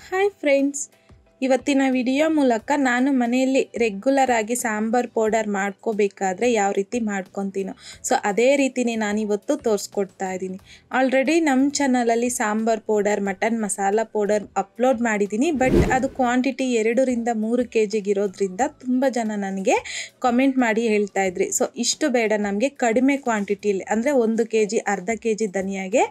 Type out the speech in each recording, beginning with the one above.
Hi friends, ಇವತ್ತಿನ video ಮೂಲಕ ನಾನು ಮನೆಯಲ್ಲಿ ರೆಗ್ಯುಲರ್ ಆಗಿ ಸಾಂಬಾರ್ ಪೌಡರ್ ಮಾಡ್ಕೋಬೇಕಾದ್ರೆ ಯಾವ ರೀತಿ ಮಾಡ್ಕೊತೀನೋ ಸೊ ಅದೇ ರೀತಿನೇ ನಾನಿವತ್ತು ತೋರಿಸ್ಕೊಡ್ತಾ ಇದ್ದೀನಿ. ಆಲ್ರೆಡಿ ನಮ್ಮ ಚಾನಲಲ್ಲಿ sambar powder, mutton masala powder upload ಮಾಡಿದ್ದೀನಿ. ಬಟ್ ಅದು ಕ್ವಾಂಟಿಟಿ 2-3 kg ಇರೋದ್ರಿಂದ ತುಂಬ ಜನ ನನಗೆ ಕಾಮೆಂಟ್ ಮಾಡಿ ಹೇಳ್ತಾ ಇದ್ರಿ, ಸೊ ಇಷ್ಟು ಬೇಡ ನಮಗೆ ಕಡಿಮೆ ಕ್ವಾಂಟಿಟಿಲಿ ಅಂದರೆ 1 kg, ಅರ್ಧ kg ಧನಿಯಾಗೆ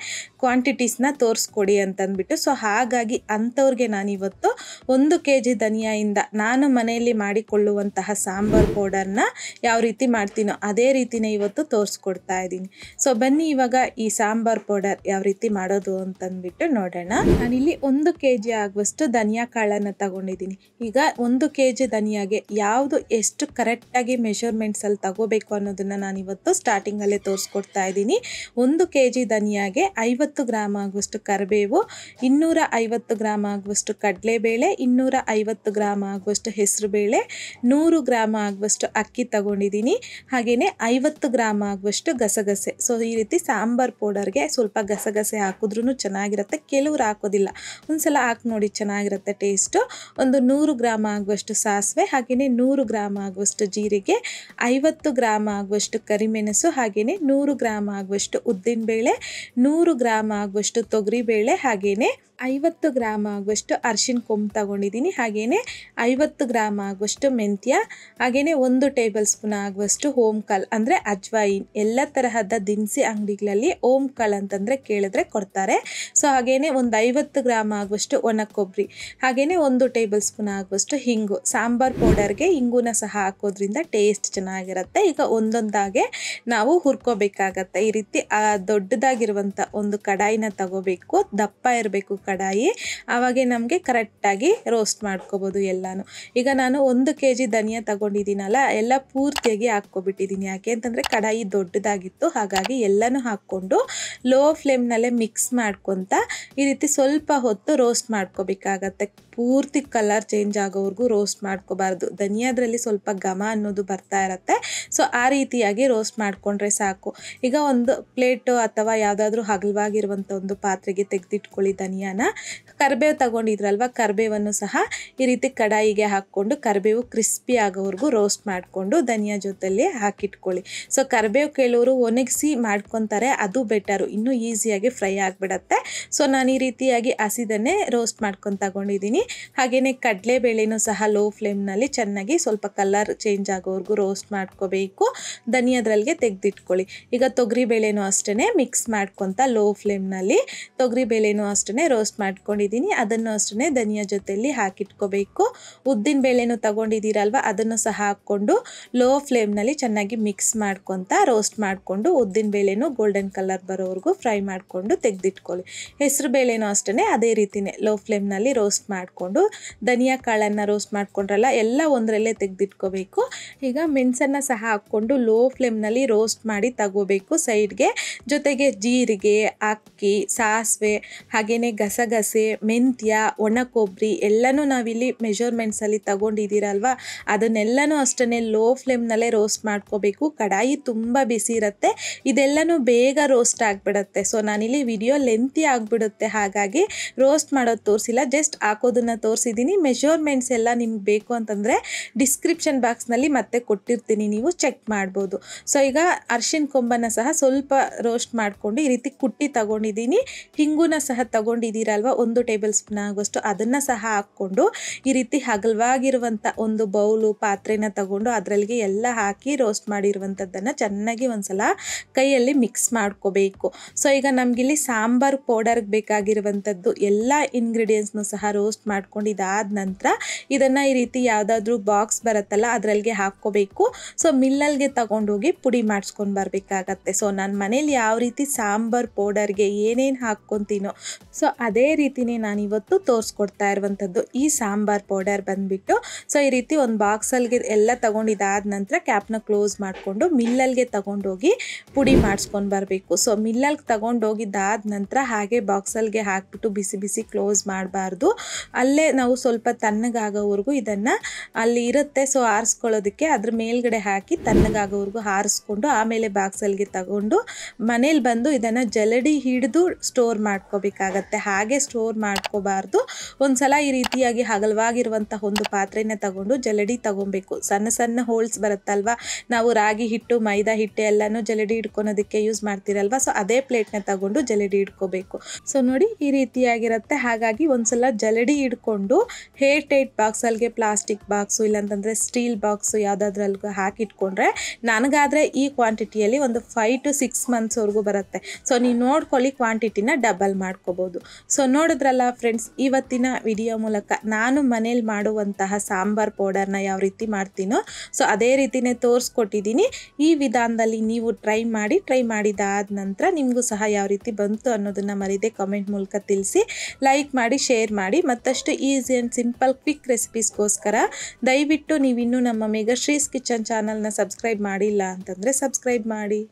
ಕ್ವಾಂಟಿಟೀಸ್ನ ತೋರಿಸ್ಕೊಡಿ ಅಂತಂದ್ಬಿಟ್ಟು. ಸೊ ಹಾಗಾಗಿ ಅಂಥವ್ರಿಗೆ ನಾನಿವತ್ತು 1 kg ಧನಿಯಾಯಿಂದ ನಾನು ಮನೆಯಲ್ಲಿ ಮಾಡಿಕೊಳ್ಳುವಂತಹ ಸಾಂಬಾರ್ ಪೌಡರ್ನ ಯಾವ ರೀತಿ ಮಾಡ್ತೀನೋ ಅದೇ ರೀತಿನೇ ಇವತ್ತು ತೋರಿಸ್ಕೊಡ್ತಾ ಇದ್ದೀನಿ. ಸೊ ಬನ್ನಿ ಇವಾಗ ಈ ಸಾಂಬಾರ್ ಪೌಡರ್ ಯಾವ ರೀತಿ ಮಾಡೋದು ಅಂತಂದ್ಬಿಟ್ಟು ನೋಡೋಣ. ನಾನಿಲ್ಲಿ 1 kg ಆಗುವಷ್ಟು ಧನಿಯಾ ಕಾಳನ್ನು ತಗೊಂಡಿದ್ದೀನಿ. ಈಗ 1 kg ಧನಿಯಾಗೆ ಯಾವುದು ಎಷ್ಟು ಕರೆಕ್ಟಾಗಿ ಮೆಷರ್ಮೆಂಟ್ಸಲ್ಲಿ ತಗೋಬೇಕು ಅನ್ನೋದನ್ನು ನಾನಿವತ್ತು ಸ್ಟಾರ್ಟಿಂಗಲ್ಲೇ ತೋರಿಸ್ಕೊಡ್ತಾ ಇದ್ದೀನಿ. 1 kg ಧನಿಯಾಗೆ 50 ಗ್ರಾಮ್ ಆಗುವಷ್ಟು ಕರಿಬೇವು, 250 ಗ್ರಾಮ್ ಆಗುವಷ್ಟು ಕಡಲೆಬೇಳೆ, 250 ಗ್ರಾಮ್ ಆಗುವಷ್ಟು ಹೆಸರುಬೇಳೆ, 100 ಗ್ರಾಮ್ ಆಗುವಷ್ಟು ಅಕ್ಕಿ ತಗೊಂಡಿದ್ದೀನಿ. ಹಾಗೆಯೇ 50 ಗ್ರಾಮ್ ಆಗುವಷ್ಟು ಗಸಗಸೆ. ಸೊ ಈ ರೀತಿ ಸಾಂಬಾರ್ ಪೌಡರ್ಗೆ ಸ್ವಲ್ಪ ಗಸಗಸೆ ಹಾಕಿದ್ರೂ ಚೆನ್ನಾಗಿರುತ್ತೆ, ಕೆಲವ್ರು ಹಾಕೋದಿಲ್ಲ. ಒಂದ್ಸಲ ಹಾಕಿ ನೋಡಿ, ಚೆನ್ನಾಗಿರುತ್ತೆ ಟೇಸ್ಟು. ಒಂದು 100 ಗ್ರಾಮ್ ಆಗುವಷ್ಟು ಸಾಸಿವೆ, ಹಾಗೆಯೇ 100 ಗ್ರಾಮ್ ಆಗುವಷ್ಟು ಜೀರಿಗೆ, 50 ಗ್ರಾಮ್ ಆಗುವಷ್ಟು ಕರಿಮೆಣಸು, ಹಾಗೆಯೇ 100 ಗ್ರಾಮ್ ಆಗುವಷ್ಟು ಉದ್ದಿನಬೇಳೆ, 100 ಗ್ರಾಮ್ ಆಗುವಷ್ಟು ತೊಗರಿಬೇಳೆ, ಹಾಗೆಯೇ 50 ಗ್ರಾಮ್ ಆಗುವಷ್ಟು ಅರಿಶಿನ ಕೊಂಬು ತಗೊಂಡಿದ್ದೀನಿ. ಹಾಗೆಯೇ 50 ಗ್ರಾಮ್ ಆಗುವಷ್ಟು ಮೆಂತ್ಯ, ಹಾಗೆಯೇ 1 ಟೇಬಲ್ ಸ್ಪೂನ್ ಆಗುವಷ್ಟು ಓಂಕಾಳು ಅಂದರೆ ಅಜ್ವಾಯಿನ್. ಎಲ್ಲ ತರಹದ ದಿನಸಿ ಅಂಗಡಿಗಳಲ್ಲಿ ಓಂಕಾಳು ಅಂತಂದರೆ ಕೇಳಿದ್ರೆ ಕೊಡ್ತಾರೆ. ಸೊ ಹಾಗೆಯೇ ಒಂದು 50 ಗ್ರಾಮ್ ಆಗುವಷ್ಟು ಒಣ ಕೊಬ್ಬರಿ, ಹಾಗೆಯೇ 1 ಟೇಬಲ್ ಸ್ಪೂನ್ ಆಗುವಷ್ಟು ಹಿಂಗು. ಸಾಂಬಾರ್ ಪೌಡರ್ಗೆ ಹಿಂಗುನ ಸಹ ಹಾಕೋದ್ರಿಂದ ಟೇಸ್ಟ್ ಚೆನ್ನಾಗಿರುತ್ತೆ. ಈಗ ಒಂದೊಂದಾಗೆ ನಾವು ಹುರ್ಕೋಬೇಕಾಗತ್ತೆ. ಈ ರೀತಿ ದೊಡ್ಡದಾಗಿರುವಂಥ ಒಂದು ಕಡಾಯಿನ ತಗೋಬೇಕು, ದಪ್ಪ ಇರಬೇಕು ಕಡಾಯಿ, ಆವಾಗೆ ನಮಗೆ ಕರೆಕ್ಟಾಗಿ ರೋಸ್ಟ್ ಮಾಡ್ಕೋಬೋದು ಎಲ್ಲಾನು. ಈಗ ನಾನು 1 kg ಧನಿಯಾ ತಗೊಂಡಿದ್ದೀನಲ್ಲ, ಎಲ್ಲ ಪೂರ್ತಿಯಾಗಿ ಹಾಕ್ಕೊಬಿಟ್ಟಿದ್ದೀನಿ. ಯಾಕೆ ಅಂತಂದರೆ ಕಡಾಯಿ ದೊಡ್ಡದಾಗಿತ್ತು, ಹಾಗಾಗಿ ಎಲ್ಲನೂ ಹಾಕ್ಕೊಂಡು ಲೋ ಫ್ಲೇಮ್ನಲ್ಲೇ ಮಿಕ್ಸ್ ಮಾಡ್ಕೊತ ಈ ರೀತಿ ಸ್ವಲ್ಪ ಹೊತ್ತು ರೋಸ್ಟ್ ಮಾಡ್ಕೋಬೇಕಾಗತ್ತೆ. ಪೂರ್ತಿ ಕಲರ್ ಚೇಂಜ್ ಆಗೋವರೆಗೂ ರೋಸ್ಟ್ ಮಾಡ್ಕೋಬಾರ್ದು. ಧನಿಯಾದ್ರಲ್ಲಿ ಸ್ವಲ್ಪ ಘಮ ಅನ್ನೋದು ಬರ್ತಾ ಇರುತ್ತೆ. ಸೊ ಆ ರೀತಿಯಾಗಿ ರೋಸ್ಟ್ ಮಾಡಿಕೊಂಡ್ರೆ ಸಾಕು. ಈಗ ಒಂದು ಪ್ಲೇಟು ಅಥವಾ ಯಾವುದಾದ್ರೂ ಅಗಲವಾಗಿರುವಂಥ ಒಂದು ಪಾತ್ರೆಗೆ ತೆಗೆದಿಟ್ಕೊಳ್ಳಿ ಧನಿಯಾನ. ಕರಿಬೇವು ತಗೊಂಡಿದ್ರಲ್ವ, ಕರಿಬೇವನ್ನು ಸಹ ಈ ರೀತಿ ಕಡಾಯಿಗೆ ಹಾಕ್ಕೊಂಡು ಕರಿಬೇವು ಕ್ರಿಸ್ಪಿ ಆಗೋವರೆಗೂ ರೋಸ್ಟ್ ಮಾಡಿಕೊಂಡು ಧನಿಯಾ ಜೊತೆಲಿ ಹಾಕಿಟ್ಕೊಳ್ಳಿ. ಸೊ ಕರಿಬೇವು ಕೆಲವರು ಒಣಗಿಸಿ ಮಾಡ್ಕೊತಾರೆ, ಅದು ಬೆಟರು, ಇನ್ನೂ ಈಸಿಯಾಗಿ ಫ್ರೈ ಆಗಿಬಿಡತ್ತೆ. ಸೊ ನಾನು ಈ ರೀತಿಯಾಗಿ ಹಸಿದನ್ನೇ ರೋಸ್ಟ್ ಮಾಡ್ಕೊಂಡು ತಗೊಂಡಿದ್ದೀನಿ. ಹಾಗೆಯೇ ಕಡಲೆಬೇಳೆನೂ ಸಹ ಲೋ ಫ್ಲೇಮ್ನಲ್ಲಿ ಚೆನ್ನಾಗಿ ಸ್ವಲ್ಪ ಕಲರ್ ಚೇಂಜ್ ಆಗೋವರೆಗೂ ರೋಸ್ಟ್ ಮಾಡ್ಕೋಬೇಕು. ಧನಿಯಾದ್ರಲ್ಲಿಗೆ ತೆಗೆದಿಟ್ಕೊಳ್ಳಿ. ಈಗ ತೊಗರಿಬೇಳೆನೂ ಅಷ್ಟೇ ಮಿಕ್ಸ್ ಮಾಡ್ಕೊತ ಲೋ ಫ್ಲೇಮ್ನಲ್ಲಿ ತೊಗರಿಬೇಳೆನೂ ಅಷ್ಟೇ ರೋಸ್ಟ್ ಮಾಡ್ಕೊಂಡಿದ್ದೀನಿ. ಅದನ್ನು ಅಷ್ಟೇ ಧನಿಯಾ ಜೊತೆಯಲ್ಲಿ ಹಾಕಿಟ್ಕೋಬೇಕು. ಉದ್ದಿನ ಬೇಳೆನೂ ತಗೊಂಡಿದ್ದೀರಲ್ವ, ಅದನ್ನು ಸಹ ಹಾಕ್ಕೊಂಡು ಲೋ ಫ್ಲೇಮ್ನಲ್ಲಿ ಚೆನ್ನಾಗಿ ಮಿಕ್ಸ್ ಮಾಡ್ಕೊತ ರೋಸ್ಟ್ ಮಾಡಿಕೊಂಡು ಉದ್ದಿನ ಬೇಳೆನೂ ಗೋಲ್ಡನ್ ಕಲರ್ ಬರೋವರೆಗೂ ಫ್ರೈ ಮಾಡಿಕೊಂಡು ತೆಗೆದಿಟ್ಕೊಳ್ಳಿ. ಹೆಸರು ಬೇಳೆನೂ ಅಷ್ಟೇ ಅದೇ ರೀತಿಯೇ ಲೋ ಫ್ಲೇಮ್ನಲ್ಲಿ ರೋಸ್ಟ್ ಮಾಡಿಕೊಂಡು ಧನಿಯಾ ಕಾಳನ್ನು ರೋಸ್ಟ್ ಮಾಡ್ಕೊಂಡ್ರಲ್ಲ, ಎಲ್ಲ ಒಂದರಲ್ಲೇ ತೆಗೆದಿಟ್ಕೋಬೇಕು. ಈಗ ಮೆಣಸನ್ನು ಸಹ ಹಾಕ್ಕೊಂಡು ಲೋ ಫ್ಲೇಮ್ನಲ್ಲಿ ರೋಸ್ಟ್ ಮಾಡಿ ತಗೋಬೇಕು ಸೈಡ್ಗೆ. ಜೊತೆಗೆ ಜೀರಿಗೆ, ಅಕ್ಕಿ, ಸಾಸಿವೆ, ಹಾಗೆಯೇ ಗಸಗಸೆ, ಮೆಂತ್ಯ, ಒಣ ಕೊಬ್ಬರಿ ಎಲ್ಲನೂ ನಾವಿಲ್ಲಿ ಮೆಷರ್ಮೆಂಟ್ಸಲ್ಲಿ ತಗೊಂಡಿದ್ದೀರಲ್ವ, ಅದನ್ನೆಲ್ಲನೂ ಅಷ್ಟೇ ಲೋ ಫ್ಲೇಮ್ನಲ್ಲೇ ರೋಸ್ಟ್ ಮಾಡ್ಕೋಬೇಕು. ಕಡಾಯಿ ತುಂಬ ಬಿಸಿ ಇರುತ್ತೆ, ಇದೆಲ್ಲನೂ ಬೇಗ ರೋಸ್ಟ್ ಆಗಿಬಿಡುತ್ತೆ. ಸೊ ನಾನಿಲ್ಲಿ ವಿಡಿಯೋ ಲೆಂತಿ ಆಗಿಬಿಡುತ್ತೆ, ಹಾಗಾಗಿ ರೋಸ್ಟ್ ಮಾಡೋದು ತೋರಿಸಿಲ್ಲ, ಜಸ್ಟ್ ಹಾಕೋದನ್ನು ತೋರಿಸಿದ್ದೀನಿ. ಮೆಷರ್ಮೆಂಟ್ಸ್ ಎಲ್ಲ ನಿಮ್ಗೆ ಬೇಕು ಅಂತಂದರೆ ಡಿಸ್ಕ್ರಿಪ್ಷನ್ ಬಾಕ್ಸ್ನಲ್ಲಿ ಮತ್ತೆ ಕೊಟ್ಟಿರ್ತೀನಿ, ನೀವು ಚೆಕ್ ಮಾಡ್ಬೋದು. ಸೊ ಈಗ ಅರಿಶಿನ ಕೊಂಬನ್ನು ಸಹ ಸ್ವಲ್ಪ ರೋಸ್ಟ್ ಮಾಡಿಕೊಂಡು ಈ ರೀತಿ ಕುಟ್ಟಿ ತಗೊಂಡಿದ್ದೀನಿ. ಹಿಂಗುನ ಸಹ ತಗೊಂಡಿದ್ದೀರಲ್ವ, 1 ಟೇಬಲ್ ಸ್ಪೂನ್ ಆಗುವಷ್ಟು, ಅದನ್ನು ಸಹ ಹಾಕ್ಕೊಂಡು ಈ ರೀತಿ ಅಗಲವಾಗಿರುವಂಥ ಒಂದು ಬೌಲು ಪಾತ್ರೆನ ತಗೊಂಡು ಅದರಲ್ಲಿಗೆ ಎಲ್ಲ ಹಾಕಿ ರೋಸ್ಟ್ ಮಾಡಿರುವಂಥದ್ದನ್ನು ಚೆನ್ನಾಗಿ ಒಂದ್ಸಲ ಕೈಯಲ್ಲಿ ಮಿಕ್ಸ್ ಮಾಡ್ಕೋಬೇಕು. ಸೊ ಈಗ ನಮಗಿಲ್ಲಿ ಸಾಂಬಾರ್ ಪೌಡರ್ಗೆ ಬೇಕಾಗಿರುವಂಥದ್ದು ಎಲ್ಲ ಇಂಗ್ರೀಡಿಯೆಂಟ್ಸ್ನು ಸಹ ರೋಸ್ಟ್ ಮಾಡ್ಕೊಂಡು ಇದಾದ ನಂತರ ಇದನ್ನು ಈ ರೀತಿ ಯಾವುದಾದ್ರೂ ಬಾಕ್ಸ್ ಬರುತ್ತಲ್ಲ ಅದರಲ್ಲಿಗೆ ಹಾಕ್ಕೋಬೇಕು. ಸೊ ಮಿಲ್ಲಲ್ಗೆ ತಗೊಂಡೋಗಿ ಪುಡಿ ಮಾಡಿಸ್ಕೊಂಡು ಬರಬೇಕಾಗತ್ತೆ. ಸೊ ನಾನು ಮನೇಲಿ ಯಾವ ರೀತಿ ಸಾಂಬಾರ್ ಪೌಡರ್ಗೆ ಏನೇನು ಹಾಕ್ಕೊತೀನೋ ಸೊ ಅದೇ ರೀತಿನೇ ನಾನಿವತ್ತು ತೋರಿಸ್ಕೊಡ್ತಾ ಇರುವಂಥದ್ದು ಈ ಸಾಂಬಾರ್ ಪೌಡರ್ ಬಂದುಬಿಟ್ಟು. ಸೊ ಈ ರೀತಿ ಒಂದು ಬಾಕ್ಸಲ್ಗೆ ಎಲ್ಲ ತಗೊಂಡಿದ್ದಾದ ನಂತರ ಕ್ಯಾಪ್ನ ಕ್ಲೋಸ್ ಮಾಡಿಕೊಂಡು ಮಿಲ್ಲಲ್ಗೆ ತಗೊಂಡೋಗಿ ಪುಡಿ ಮಾಡಿಸ್ಕೊಂಡು ಬರಬೇಕು. ಸೊ ಮಿಲ್ಲಲ್ಗೆ ತಗೊಂಡೋಗಿದ್ದಾದ ನಂತರ ಹಾಗೆ ಬಾಕ್ಸಲ್ಗೆ ಹಾಕ್ಬಿಟ್ಟು ಬಿಸಿ ಬಿಸಿ ಕ್ಲೋಸ್ ಮಾಡಬಾರ್ದು. ಅಲ್ಲೇ ನಾವು ಸ್ವಲ್ಪ ತಣ್ಣಗಾಗೋವರೆಗೂ ಇದನ್ನು ಅಲ್ಲಿ ಇರುತ್ತೆ, ಸೊ ಆರಿಸ್ಕೊಳ್ಳೋದಕ್ಕೆ ಅದ್ರ ಮೇಲ್ಗಡೆ ಹಾಕಿ ತಣ್ಣಗಾಗೋವರೆಗೂ ಆರಿಸ್ಕೊಂಡು ಆಮೇಲೆ ಬಾಕ್ಸಲ್ಗೆ ತಗೊಂಡು ಮನೇಲಿ ಬಂದು ಇದನ್ನು ಜಲಡಿ ಹಿಡಿದು ಸ್ಟೋರ್ ಮಾಡ್ಕೋಬೇಕಾಗತ್ತೆ. ಹಾಗೆ ಹಾಗೆ ಸ್ಟೋರ್ ಮಾಡ್ಕೋಬಾರ್ದು. ಒಂದ್ಸಲ ಈ ರೀತಿಯಾಗಿ ಅಗಲವಾಗಿರುವಂಥ ಒಂದು ಪಾತ್ರೆನ ತಗೊಂಡು ಜಲ್ಲಡಿ ತಗೊಬೇಕು. ಸಣ್ಣ ಸಣ್ಣ ಹೋಲ್ಸ್ ಬರುತ್ತಲ್ವಾ, ನಾವು ರಾಗಿ ಹಿಟ್ಟು ಮೈದಾ ಹಿಟ್ಟು ಎಲ್ಲನೂ ಜಲ್ಲಡಿ ಹಿಡ್ಕೊಳೋದಕ್ಕೆ ಯೂಸ್ ಮಾಡ್ತೀರಲ್ವಾ, ಸೊ ಅದೇ ಪ್ಲೇಟ್ನ ತಗೊಂಡು ಜಲ್ಲಡಿ ಹಿಡ್ಕೋಬೇಕು. ಸೊ ನೋಡಿ ಈ ರೀತಿಯಾಗಿರುತ್ತೆ. ಹಾಗಾಗಿ ಒಂದ್ಸಲ ಜಲ್ಲಡಿ ಹಿಡ್ಕೊಂಡು ಹೇರ್ ಟೈಟ್ ಬಾಕ್ಸಲ್ಗೆ ಪ್ಲಾಸ್ಟಿಕ್ ಬಾಕ್ಸು ಇಲ್ಲಾಂತಂದರೆ ಸ್ಟೀಲ್ ಬಾಕ್ಸು ಯಾವುದಾದ್ರಲ್ಗೂ ಹಾಕಿಟ್ಕೊಂಡ್ರೆ ನನಗಾದರೆ ಈ ಕ್ವಾಂಟಿಟಿಯಲ್ಲಿ ಒಂದು 5 to 6 ಮಂತ್ಸ್ವರೆಗೂ ಬರುತ್ತೆ. ಸೊ ನೀವು ನೋಡ್ಕೊಳ್ಳಿ, ಕ್ವಾಂಟಿಟಿನ ಡಬಲ್ ಮಾಡ್ಕೋಬೋದು. ಸೊ ನೋಡಿದ್ರಲ್ಲ ಫ್ರೆಂಡ್ಸ್, ಇವತ್ತಿನ ವಿಡಿಯೋ ಮೂಲಕ ನಾನು ಮನೇಲಿ ಮಾಡುವಂತಹ ಸಾಂಬಾರ್ ಪೌಡರ್ನ ಯಾವ ರೀತಿ ಮಾಡ್ತೀನೋ ಸೊ ಅದೇ ರೀತಿನೇ ತೋರಿಸ್ಕೊಟ್ಟಿದ್ದೀನಿ. ಈ ವಿಧಾನದಲ್ಲಿ ನೀವು ಟ್ರೈ ಮಾಡಿದಾದ ನಂತರ ನಿಮಗೂ ಸಹ ಯಾವ ರೀತಿ ಬಂತು ಅನ್ನೋದನ್ನು ಮರೀದೆ ಕಮೆಂಟ್ ಮೂಲಕ ತಿಳಿಸಿ. ಲೈಕ್ ಮಾಡಿ, ಶೇರ್ ಮಾಡಿ. ಮತ್ತಷ್ಟು ಈಸಿ ಆ್ಯಂಡ್ ಸಿಂಪಲ್ ಕ್ವಿಕ್ ರೆಸಿಪೀಸ್ಗೋಸ್ಕರ ದಯವಿಟ್ಟು ನೀವಿನ್ನೂ ನಮ್ಮ ಮೆಗಾಶ್ರೀಸ್ ಕಿಚನ್ ಚಾನಲ್ನ ಸಬ್ಸ್ಕ್ರೈಬ್ ಮಾಡಿಲ್ಲ ಅಂತಂದರೆ ಸಬ್ಸ್ಕ್ರೈಬ್ ಮಾಡಿ.